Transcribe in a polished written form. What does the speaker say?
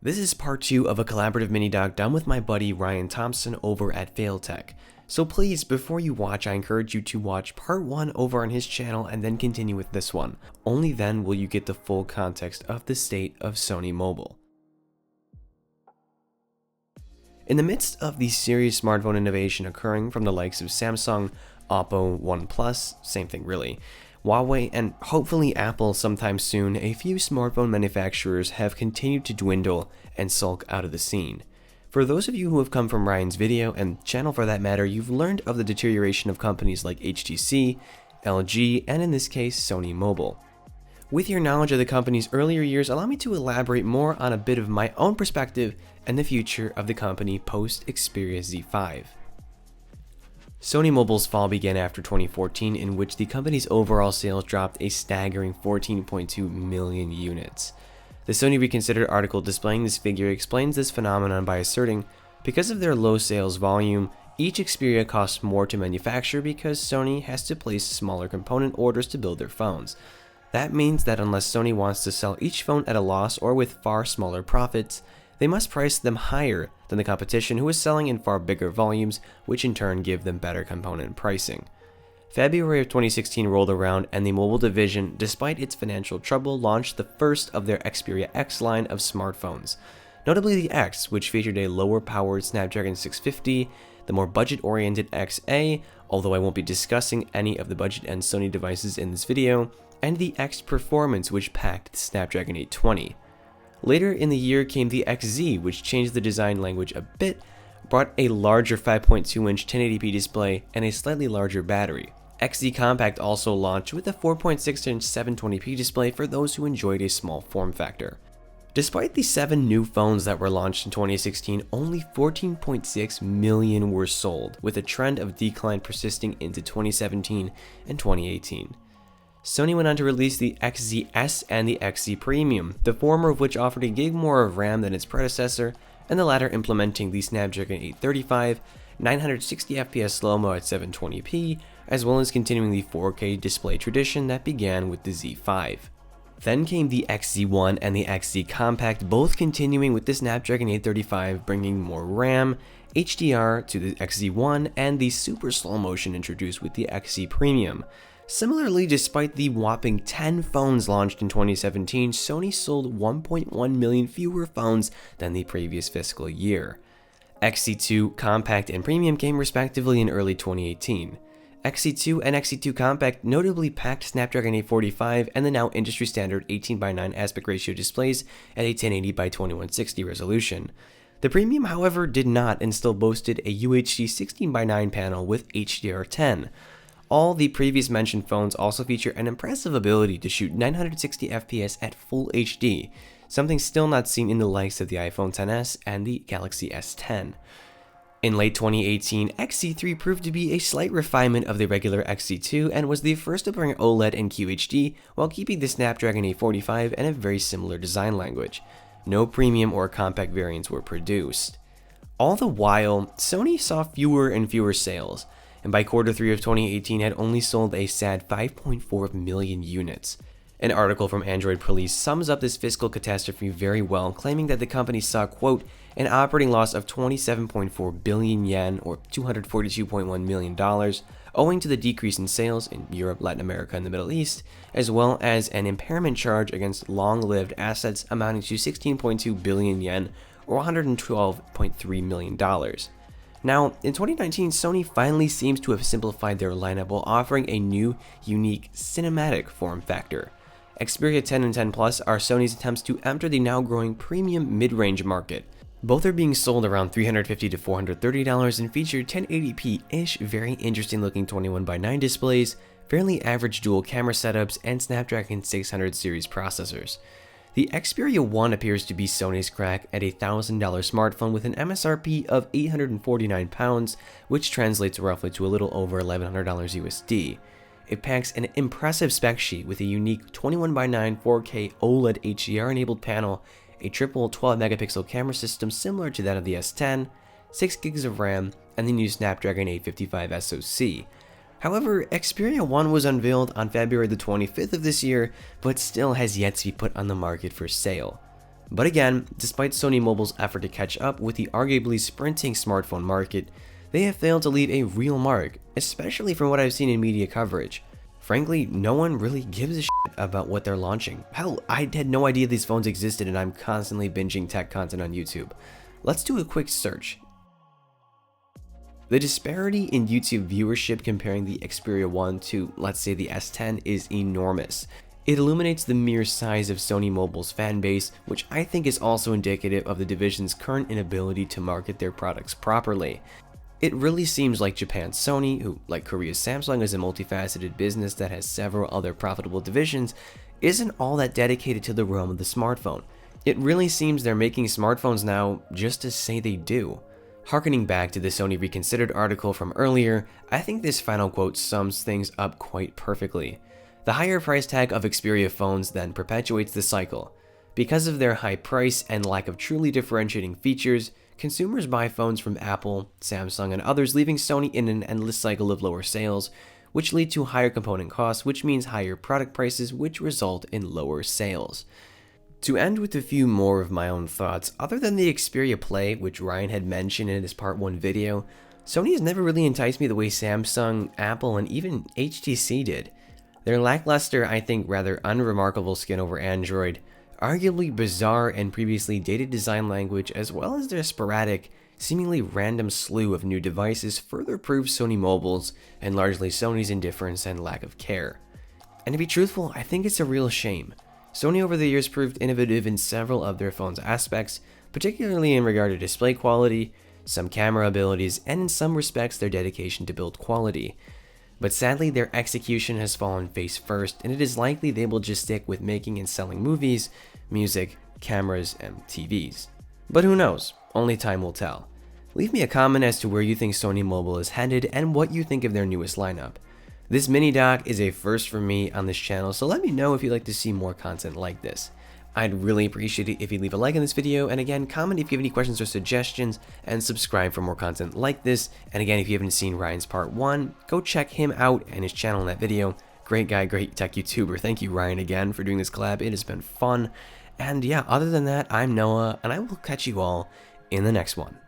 This is part 2 of a collaborative mini doc done with my buddy Ryan Thompson over at FailTech. So please, before you watch, I encourage you to watch part 1 over on his channel and then continue with this one. Only then will you get the full context of the state of Sony Mobile. In the midst of the serious smartphone innovation occurring from the likes of Samsung, Oppo, OnePlus, same thing really, Huawei, and hopefully Apple sometime soon, a few smartphone manufacturers have continued to dwindle and sulk out of the scene. For those of you who have come from Ryan's video, and channel for that matter, you've learned of the deterioration of companies like HTC, LG, and in this case, Sony Mobile. With your knowledge of the company's earlier years, allow me to elaborate more on a bit of my own perspective and the future of the company post-Xperia Z5. Sony Mobile's fall began after 2014, in which the company's overall sales dropped a staggering 14.2 million units. The Sony Reconsidered article displaying this figure explains this phenomenon by asserting, because of their low sales volume, each Xperia costs more to manufacture because Sony has to place smaller component orders to build their phones. That means that unless Sony wants to sell each phone at a loss or with far smaller profits, they must price them higher than the competition who is selling in far bigger volumes, which in turn give them better component pricing. February of 2016 rolled around and the mobile division, despite its financial trouble, launched the first of their Xperia X line of smartphones. Notably the X, which featured a lower-powered Snapdragon 650, the more budget-oriented XA, although I won't be discussing any of the budget-end Sony devices in this video, and the X Performance, which packed the Snapdragon 820. Later in the year came the XZ, which changed the design language a bit, brought a larger 5.2-inch 1080p display, and a slightly larger battery. XZ Compact also launched with a 4.6-inch 720p display for those who enjoyed a small form factor. Despite the 7 new phones that were launched in 2016, only 14.6 million were sold, with a trend of decline persisting into 2017 and 2018. Sony went on to release the XZS and the XZ Premium, the former of which offered a gig more of RAM than its predecessor, and the latter implementing the Snapdragon 835, 960fps slow-mo at 720p, as well as continuing the 4K display tradition that began with the Z5. Then came the XZ1 and the XZ Compact, both continuing with the Snapdragon 835, bringing more RAM, HDR to the XZ1, and the super slow motion introduced with the XZ Premium. Similarly, despite the whopping 10 phones launched in 2017, Sony sold 1.1 million fewer phones than the previous fiscal year. XZ2 Compact and Premium came respectively in early 2018. XZ2 and XZ2 Compact notably packed Snapdragon 845 and the now industry standard 18:9 aspect ratio displays at a 1080x2160 resolution. The Premium, however, did not and still boasted a UHD 16:9 panel with HDR10. All the previous mentioned phones also feature an impressive ability to shoot 960fps at full HD, something still not seen in the likes of the iPhone XS and the Galaxy S10. In late 2018, XZ3 proved to be a slight refinement of the regular XZ2 and was the first to bring OLED and QHD while keeping the Snapdragon 845 and a very similar design language. No premium or compact variants were produced. All the while, Sony saw fewer and fewer sales, and by quarter 3 of 2018 had only sold a sad 5.4 million units. An article from Android Police sums up this fiscal catastrophe very well, claiming that the company saw, quote, an operating loss of 27.4 billion yen or $242.1 million, owing to the decrease in sales in Europe, Latin America, and the Middle East, as well as an impairment charge against long-lived assets amounting to 16.2 billion yen or $112.3 million. Now, in 2019, Sony finally seems to have simplified their lineup while offering a new, unique, cinematic form factor. Xperia 10 and 10 Plus are Sony's attempts to enter the now growing premium mid-range market. Both are being sold around $350 to $430 and feature 1080p-ish, very interesting looking 21:9 displays, fairly average dual camera setups, and Snapdragon 600 series processors. The Xperia 1 appears to be Sony's crack at a $1,000 smartphone with an MSRP of £849, which translates roughly to a little over $1,100 USD. It packs an impressive spec sheet with a unique 21:9 4K OLED HDR-enabled panel, a triple 12-megapixel camera system similar to that of the S10, 6 gigs of RAM, and the new Snapdragon 855 SoC. However, Xperia 1 was unveiled on February the 25th of this year, but still has yet to be put on the market for sale. But again, despite Sony Mobile's effort to catch up with the arguably sprinting smartphone market, they have failed to leave a real mark, especially from what I've seen in media coverage. Frankly, no one really gives a shit about what they're launching. Hell, I had no idea these phones existed and I'm constantly binging tech content on YouTube. Let's do a quick search. The disparity in YouTube viewership comparing the Xperia 1 to, let's say, the S10 is enormous. It illuminates the mere size of Sony Mobile's fan base, which I think is also indicative of the division's current inability to market their products properly. It really seems like Japan's Sony, who, like Korea's Samsung, is a multifaceted business that has several other profitable divisions, isn't all that dedicated to the realm of the smartphone. It really seems they're making smartphones now just to say they do. Harkening back to the Sony Reconsidered article from earlier, I think this final quote sums things up quite perfectly. The higher price tag of Xperia phones then perpetuates the cycle. Because of their high price and lack of truly differentiating features, consumers buy phones from Apple, Samsung, and others, leaving Sony in an endless cycle of lower sales, which lead to higher component costs, which means higher product prices, which result in lower sales. To end with a few more of my own thoughts, other than the Xperia Play, which Ryan had mentioned in his part 1 video, Sony has never really enticed me the way Samsung, Apple, and even HTC did. Their lackluster, I think rather unremarkable skin over Android, arguably bizarre and previously dated design language, as well as their sporadic, seemingly random slew of new devices further proves Sony Mobile's, and largely Sony's, indifference and lack of care. And to be truthful, I think it's a real shame. Sony over the years proved innovative in several of their phone's aspects, particularly in regard to display quality, some camera abilities, and in some respects their dedication to build quality. But sadly, their execution has fallen face first, and it is likely they will just stick with making and selling movies, music, cameras, and TVs. But who knows? Only time will tell. Leave me a comment as to where you think Sony Mobile is headed and what you think of their newest lineup. This mini doc is a first for me on this channel, so let me know if you'd like to see more content like this. I'd really appreciate it if you leave a like on this video, and again, comment if you have any questions or suggestions, and subscribe for more content like this. And again, if you haven't seen Ryan's part 1, go check him out and his channel in that video. Great guy, great tech YouTuber. Thank you, Ryan, again for doing this collab. It has been fun. And yeah, other than that, I'm Noah, and I will catch you all in the next one.